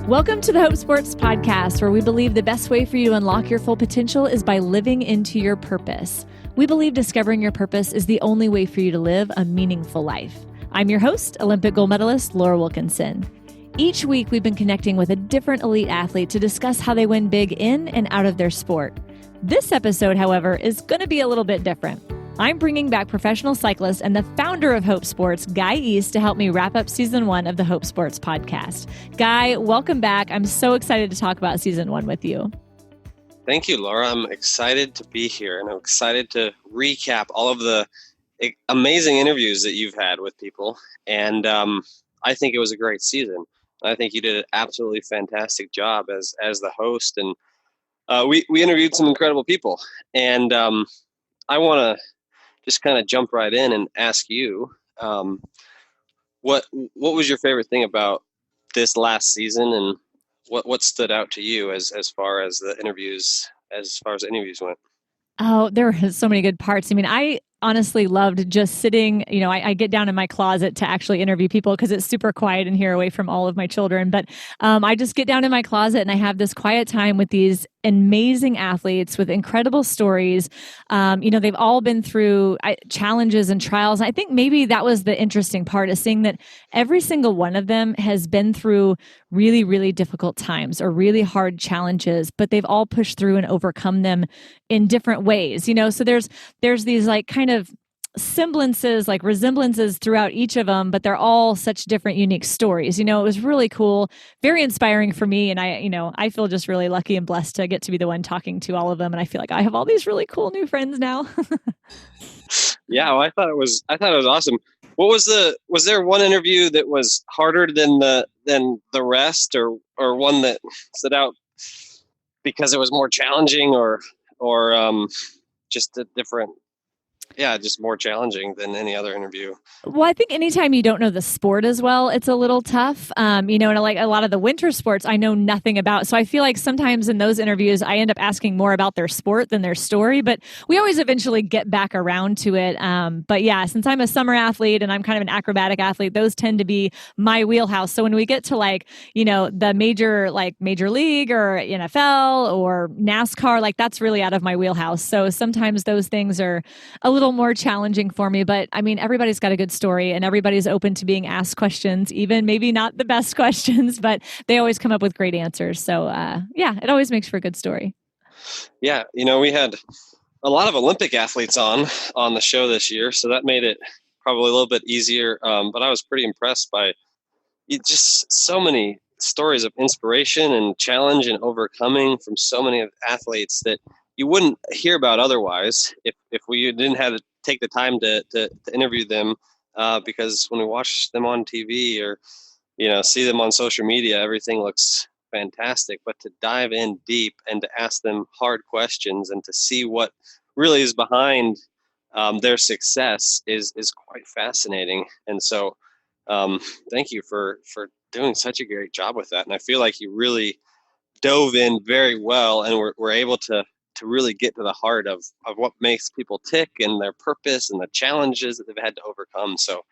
Welcome to the Hope Sports Podcast, where we believe the best way for you to unlock your full potential is by living into your purpose. We believe discovering your purpose is the only way for you to live a meaningful life. I'm your host, Olympic gold medalist Laura Wilkinson. Each week, we've been connecting with a different elite athlete to discuss how they win big in and out of their sport. This episode, however, is going to be a little bit different. I'm bringing back professional cyclist and the founder of Hope Sports, Guy East, to help me wrap up Season 1 of the Hope Sports Podcast. Guy, welcome back. I'm so excited to talk about Season 1 with you. Thank you, Laura. I'm excited to be here, and I'm excited to recap all of the amazing interviews that you've had with people. And I think it was a great season. I think you did an absolutely fantastic job as the host. And we interviewed some incredible people. And I want to just kind of jump right in and ask you, what was your favorite thing about this last season, and what stood out to you as far as the interviews went? Oh, there were so many good parts. I mean, I honestly loved just sitting, I get down in my closet to actually interview people because it's super quiet in here away from all of my children. But I just get down in my closet and I have this quiet time with these amazing athletes with incredible stories. They've all been through challenges and trials. I think maybe that was the interesting part, is seeing that every single one of them has been through really, really difficult times or really hard challenges, but they've all pushed through and overcome them in different ways. So there's these like kind of semblances, like resemblances throughout each of them, but they're all such different, unique stories. It was really cool, very inspiring for me. And I feel just really lucky and blessed to get to be the one talking to all of them. And I feel like I have all these really cool new friends now. Yeah, well, I thought it was awesome. Was there one interview that was harder than the rest, or one that stood out because it was more challenging, or just a different? Yeah, just more challenging than any other interview. Well, I think anytime you don't know the sport as well, it's a little tough. And like a lot of the winter sports, I know nothing about. So I feel like sometimes in those interviews, I end up asking more about their sport than their story. But we always eventually get back around to it. But yeah, since I'm a summer athlete and I'm kind of an acrobatic athlete, those tend to be my wheelhouse. So when we get to the major league or NFL or NASCAR, that's really out of my wheelhouse. So sometimes those things are a little more challenging for me, but I mean, everybody's got a good story and everybody's open to being asked questions, even maybe not the best questions, but they always come up with great answers. So it always makes for a good story. Yeah. We had a lot of Olympic athletes on the show this year, so that made it probably a little bit easier. But I was pretty impressed by just so many stories of inspiration and challenge and overcoming from so many of the athletes that you wouldn't hear about otherwise if we didn't have to take the time to interview them, because when we watch them on TV or see them on social media, everything looks fantastic. But to dive in deep and to ask them hard questions and to see what really is behind their success is quite fascinating. And so thank you for doing such a great job with that. And I feel like you really dove in very well and were able to really get to the heart of what makes people tick and their purpose and the challenges that they've had to overcome. So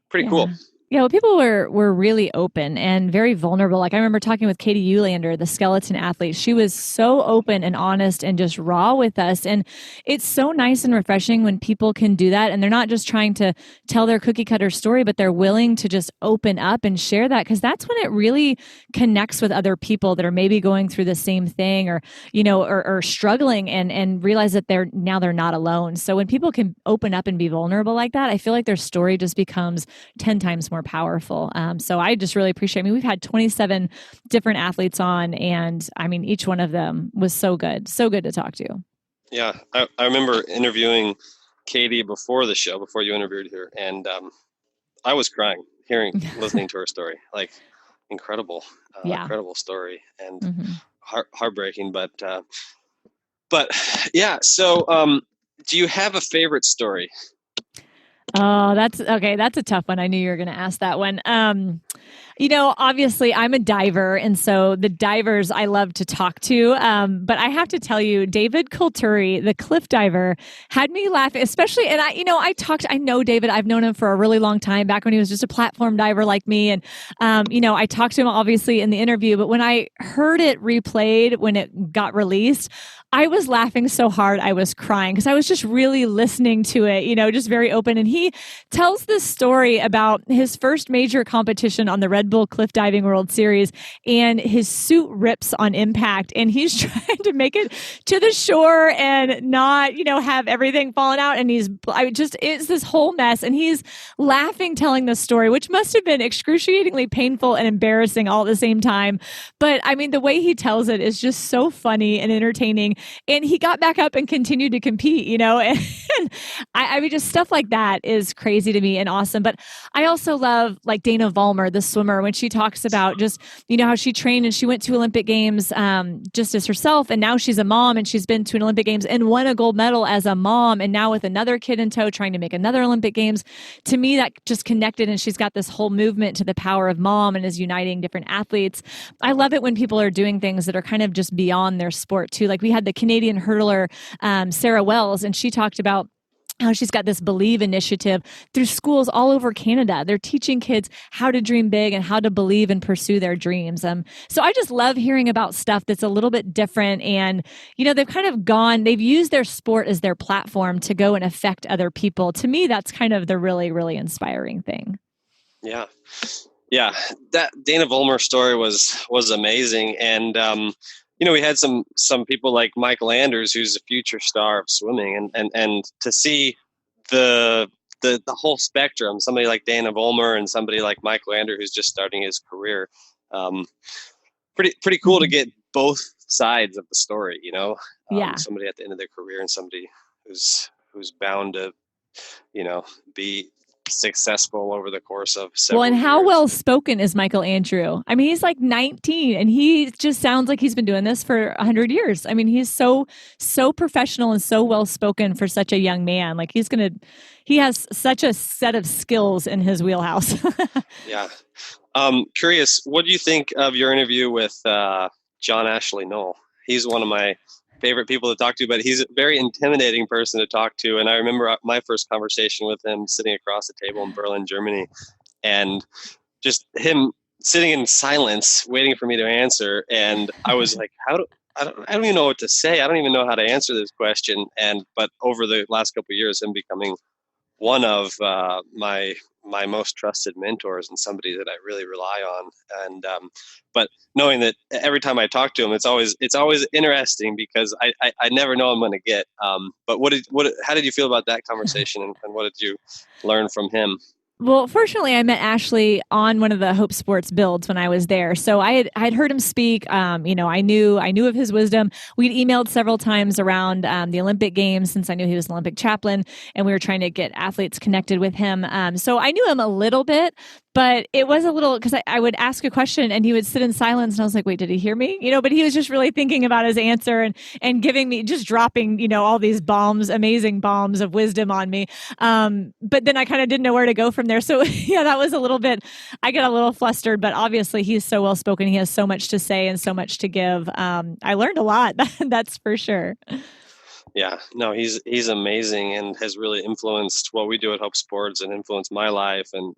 pretty cool. Yeah, well, people were really open and very vulnerable. Like I remember talking with Katie Eulander, the skeleton athlete. She was so open and honest and just raw with us. And it's so nice and refreshing when people can do that. And they're not just trying to tell their cookie cutter story, but they're willing to just open up and share that, because that's when it really connects with other people that are maybe going through the same thing or struggling and realize that they're not alone. So when people can open up and be vulnerable like that, I feel like their story just becomes 10 times more powerful. So I just really appreciate, we've had 27 different athletes on, and I mean, each one of them was so good to talk to. Yeah. I remember interviewing Katie before the show, before you interviewed her. And I was crying, listening to her story, like incredible story and heartbreaking, but yeah. So do you have a favorite story? Oh, that's okay. That's a tough one. I knew you were going to ask that one. Obviously, I'm a diver, and so the divers I love to talk to. But I have to tell you, David Kulturi, the cliff diver, had me laughing, especially. And I know David. I've known him for a really long time, back when he was just a platform diver like me. And I talked to him obviously in the interview, but when I heard it replayed when it got released, I was laughing so hard I was crying because I was just really listening to it, just very open. And he tells this story about his first major competition on the Red Bull Cliff Diving World Series, and his suit rips on impact, and he's trying to make it to the shore and not, have everything fallen out. And it's this whole mess. And he's laughing telling this story, which must have been excruciatingly painful and embarrassing all at the same time. But I mean, the way he tells it is just so funny and entertaining. And he got back up and continued to compete, and I mean, just stuff like that is crazy to me and awesome. But I also love like Dana Vollmer, the swimmer, when she talks about just, how she trained and she went to Olympic Games just as herself. And now she's a mom and she's been to an Olympic Games and won a gold medal as a mom. And now with another kid in tow, trying to make another Olympic Games. To me, that just connected. And she's got this whole movement to the power of mom and is uniting different athletes. I love it when people are doing things that are kind of just beyond their sport too. Like we had the Canadian hurdler, Sarah Wells, and she talked about how she's got this Believe initiative through schools all over Canada. They're teaching kids how to dream big and how to believe and pursue their dreams. So I just love hearing about stuff that's a little bit different. And, they've used their sport as their platform to go and affect other people. To me, that's kind of the really, really inspiring thing. Yeah. Yeah. That Dana Vollmer story was amazing. And, we had some people like Michael Anders, who's a future star of swimming, and to see the whole spectrum, somebody like Dana Vollmer and somebody like Michael Anders, who's just starting his career, pretty cool to get both sides of the story, Yeah. Somebody at the end of their career and somebody who's bound to, be successful over the course of several and how years. well spoken is Michael Andrew? I mean, he's like 19 and he just sounds like he's been doing this for 100 years. I mean, he's so professional and so well spoken for such a young man. Like he has such a set of skills in his wheelhouse. Yeah. Curious, what do you think of your interview with John Ashley Knoll? He's one of my favorite people to talk to, but he's a very intimidating person to talk to. And I remember my first conversation with him sitting across the table in Berlin, Germany, and just him sitting in silence, waiting for me to answer. And I was like, I don't even know what to say. I don't even know how to answer this question. But over the last couple of years, him becoming one of my most trusted mentors and somebody that I really rely on. And but knowing that every time I talk to him, it's always interesting because I never know I'm going to get. But how did you feel about that conversation, and what did you learn from him? Well, fortunately, I met Ashley on one of the Hope Sports builds when I was there. So I'd heard him speak. I knew of his wisdom. We'd emailed several times around the Olympic Games since I knew he was an Olympic chaplain, and we were trying to get athletes connected with him. So I knew him a little bit. But it was a little, because I would ask a question and he would sit in silence and I was like, wait, did he hear me? But he was just really thinking about his answer and giving me, just dropping, all these amazing bombs of wisdom on me. But then I kind of didn't know where to go from there. So yeah, that was I get a little flustered, but obviously he's so well spoken. He has so much to say and so much to give. I learned a lot, that's for sure. Yeah, no, he's amazing and has really influenced what we do at Hope Sports and influenced my life and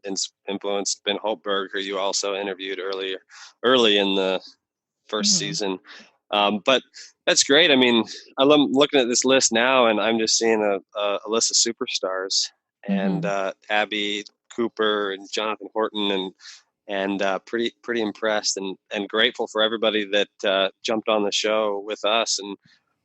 influenced Ben Holtberg, who you also interviewed early in the first season. But that's great. I mean, I'm looking at this list now and I'm just seeing a list of superstars and Abby Cooper and Jonathan Horton and pretty impressed and grateful for everybody that jumped on the show with us and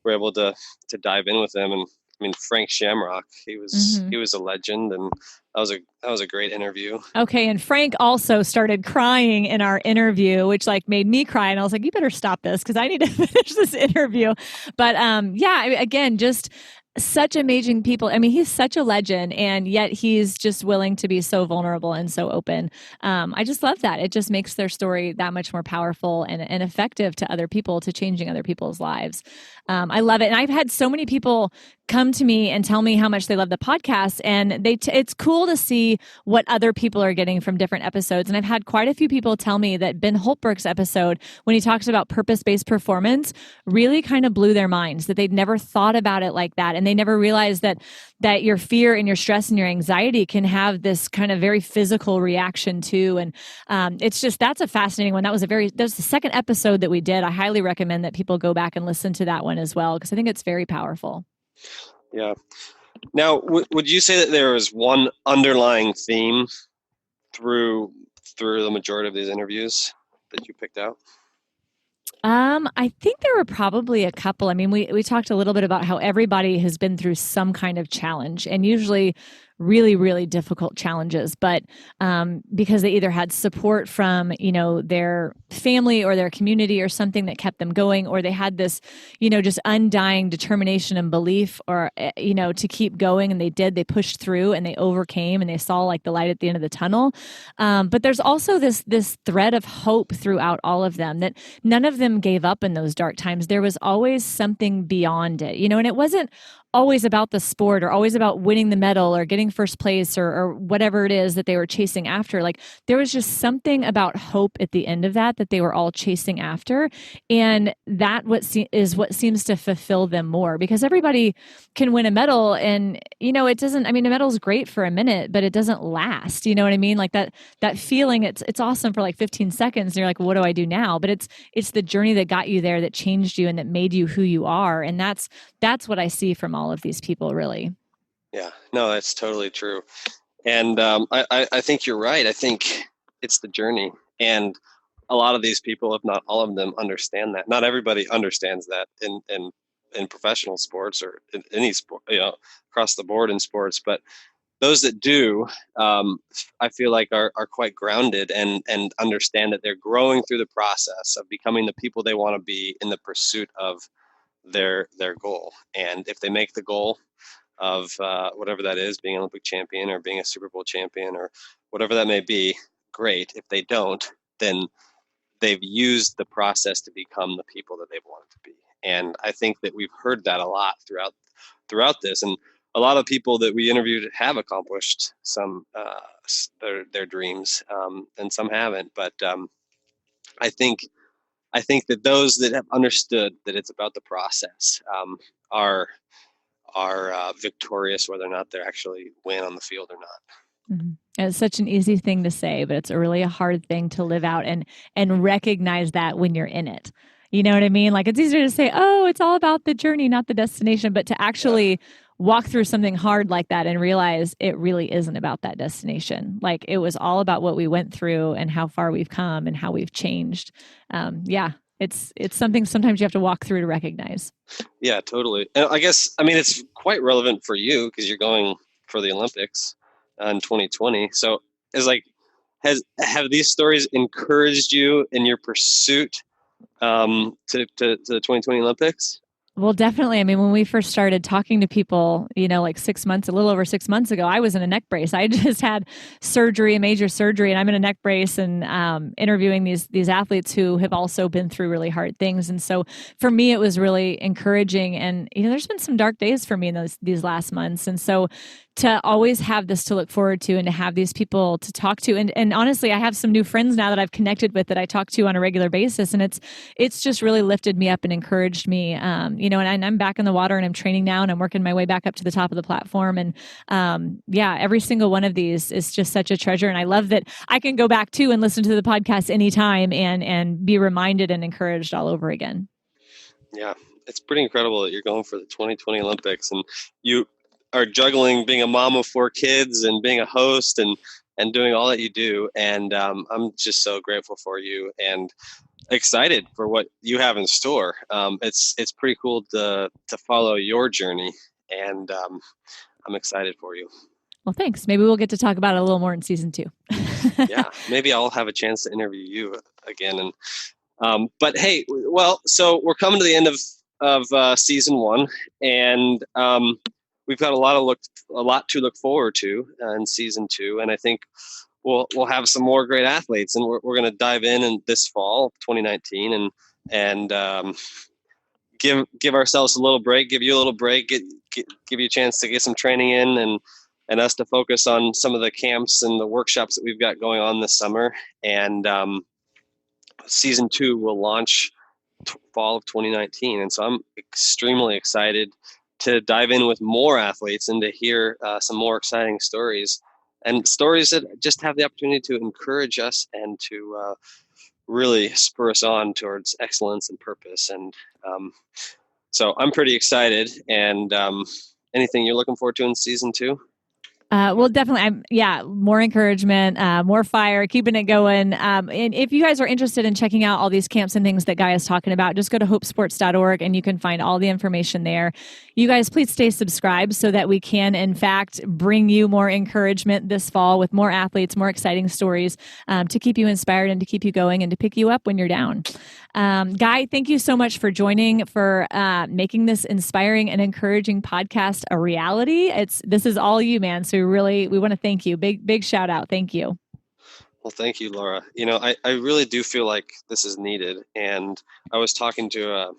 were able to dive in with them. And I mean, Frank Shamrock, he was a legend, and that was a great interview. Okay, and Frank also started crying in our interview, which made me cry, and I was like, you better stop this because I need to finish this interview. But again, just such amazing people. I mean, he's such a legend, and yet he's just willing to be so vulnerable and so open. I just love that. It just makes their story that much more powerful and effective to other people, to changing other people's lives. I love it. And I've had so many people come to me and tell me how much they love the podcast, and it's cool to see what other people are getting from different episodes. And I've had quite a few people tell me that Ben Holtberg's episode, when he talks about purpose-based performance, really kind of blew their minds, that they'd never thought about it like that, and they never realized that your fear and your stress and your anxiety can have this kind of very physical reaction too. And it's just, that's a fascinating one. That was the second episode that we did. I highly recommend that people go back and listen to that one as well, because I think it's very powerful. Yeah. Now, would you say that there was one underlying theme through the majority of these interviews that you picked out? I think there were probably a couple. I mean, we talked a little bit about how everybody has been through some kind of challenge, and usually really, really difficult challenges, but because they either had support from, their family or their community or something that kept them going, or they had this, just undying determination and belief, or, to keep going. And they pushed through and they overcame, and they saw like the light at the end of the tunnel. But there's also this thread of hope throughout all of them, that none of them gave up in those dark times. There was always something beyond it, and it wasn't always about the sport or always about winning the medal or getting first place or whatever it is that they were chasing after. Like, there was just something about hope at the end of that they were all chasing after. And that is what seems to fulfill them more, because everybody can win a medal, and, it doesn't, I mean, a medal is great for a minute, but it doesn't last. You know what I mean? Like that feeling, it's awesome for like 15 seconds. And you're like, what do I do now? But it's the journey that got you there, that changed you and that made you who you are. And that's what I see from all of these people, really. Yeah, no, that's totally true. And I think you're right. I think it's the journey. And a lot of these people, if not all of them, understand that. Not everybody understands that in professional sports or in any sport, across the board in sports. But those that do, I feel like are quite grounded and understand that they're growing through the process of becoming the people they want to be in the pursuit of their goal. And if they make the goal of whatever that is, being an Olympic champion or being a Super Bowl champion or whatever that may be, great. If they don't, then they've used the process to become the people that they've wanted to be. And I think that we've heard that a lot throughout this. And a lot of people that we interviewed have accomplished some their dreams, and some haven't. But I think that those that have understood that it's about the process are victorious, whether or not they actually win on the field or not. Mm-hmm. It's such an easy thing to say, but it's really a hard thing to live out and recognize that when you're in it. You know what I mean? Like, it's easier to say, oh, it's all about the journey, not the destination, but to actually walk through something hard like that and realize it really isn't about that destination. Like, it was all about what we went through and how far we've come and how we've changed. It's something sometimes you have to walk through to recognize. Yeah, totally. And I guess, I mean, it's quite relevant for you because you're going for the Olympics in 2020. So it's like, have these stories encouraged you in your pursuit to the 2020 Olympics? Well, definitely. I mean, when we first started talking to people, like a little over 6 months ago, I was in a neck brace. I just had surgery, a major surgery, and I'm in a neck brace and interviewing these athletes who have also been through really hard things. And so for me, it was really encouraging. And, there's been some dark days for me in these last months. And so to always have this to look forward to and to have these people to talk to. And honestly, I have some new friends now that I've connected with that I talk to on a regular basis. And it's just really lifted me up and encouraged me, and I'm back in the water and I'm training now and I'm working my way back up to the top of the platform. And every single one of these is just such a treasure. And I love that I can go back to and listen to the podcast anytime and be reminded and encouraged all over again. Yeah, it's pretty incredible that you're going for the 2020 Olympics and you are juggling being a mom of 4 kids and being a host and doing all that you do. And I'm just so grateful for you and excited for what you have in store. It's pretty cool to follow your journey, and I'm excited for you. Well, thanks. Maybe we'll get to talk about it a little more in season 2. Yeah, maybe I'll have a chance to interview you again. And but hey, well, so we're coming to the end of of season one, and we've got a lot to look forward to in season two. And I think we'll have some more great athletes, and we're going to dive in this fall, 2019, and give ourselves a little break, give you a little break, give you a chance to get some training in, and us to focus on some of the camps and the workshops that we've got going on this summer. And season two will launch fall of 2019. And so I'm extremely excited to dive in with more athletes and to hear some more exciting stories, and stories that just have the opportunity to encourage us and to really spur us on towards excellence and purpose. And so I'm pretty excited. And anything you're looking forward to in season two? Well, definitely. More encouragement, more fire, keeping it going. And if you guys are interested in checking out all these camps and things that Guy is talking about, just go to hopesports.org and you can find all the information there. You guys, please stay subscribed so that we can, in fact, bring you more encouragement this fall with more athletes, more exciting stories to keep you inspired and to keep you going and to pick you up when you're down. Guy, thank you so much for joining, for making this inspiring and encouraging podcast a reality. This is all you, man. So we want to thank you. Big shout out. Thank you. Well, thank you, Laura. I really do feel like this is needed. And I was talking to a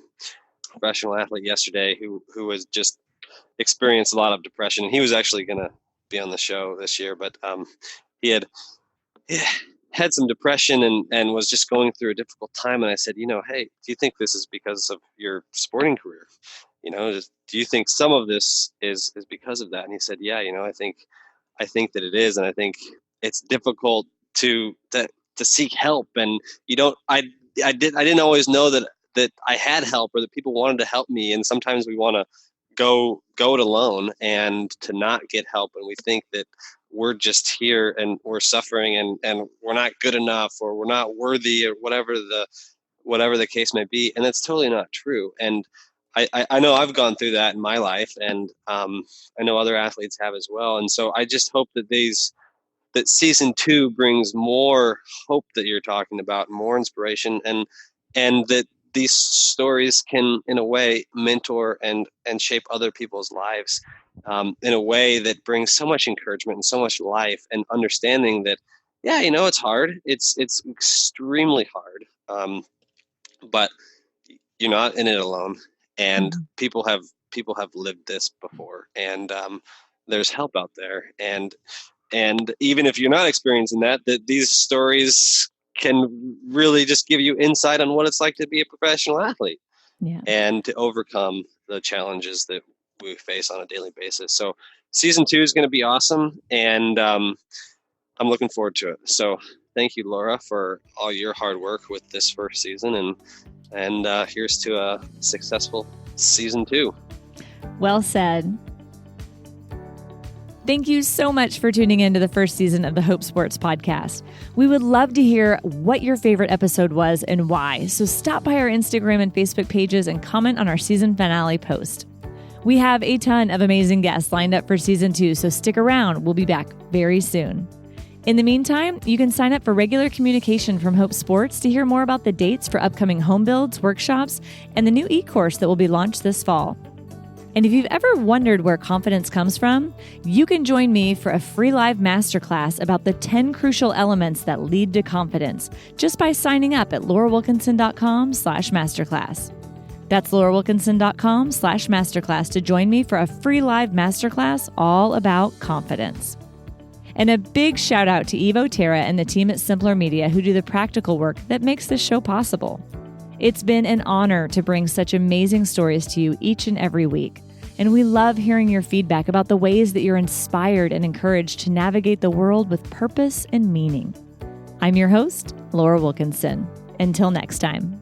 professional athlete yesterday who was just experienced a lot of depression. And he was actually going to be on the show this year, but he had some depression and was just going through a difficult time. And I said, hey, do you think this is because of your sporting career? Do you think some of this is because of that? And he said, yeah, I think that it is. And I think it's difficult to seek help. And I didn't always know that I had help, or that people wanted to help me. And sometimes we want to go it alone and to not get help. And we think that we're just here and we're suffering and we're not good enough, or we're not worthy, or whatever the case may be. And that's totally not true. And I know I've gone through that in my life, and I know other athletes have as well. And so I just hope that season two brings more hope that you're talking about, more inspiration, and that these stories can, in a way, mentor and shape other people's lives in a way that brings so much encouragement and so much life, and understanding that, it's hard. It's extremely hard, but you're not in it alone. And people have lived this before, and there's help out there. And even if you're not experiencing that these stories can really just give you insight on what it's like to be a professional athlete, and to overcome the challenges that we face on a daily basis. So season two is going to be awesome, and I'm looking forward to it. So thank you, Laura, for all your hard work with this first season, and here's to a successful season two. Well said. Thank you so much for tuning in to the first season of the Hope Sports podcast. We would love to hear what your favorite episode was and why. So stop by our Instagram and Facebook pages and comment on our season finale post. We have a ton of amazing guests lined up for season two, so stick around. We'll be back very soon. In the meantime, you can sign up for regular communication from Hope Sports to hear more about the dates for upcoming home builds, workshops, and the new e-course that will be launched this fall. And if you've ever wondered where confidence comes from, you can join me for a free live masterclass about the 10 crucial elements that lead to confidence just by signing up at laurawilkinson.com/masterclass. That's laurawilkinson.com/masterclass to join me for a free live masterclass all about confidence. And a big shout out to Evo Terra and the team at Simpler Media who do the practical work that makes this show possible. It's been an honor to bring such amazing stories to you each and every week. And we love hearing your feedback about the ways that you're inspired and encouraged to navigate the world with purpose and meaning. I'm your host, Laura Wilkinson. Until next time.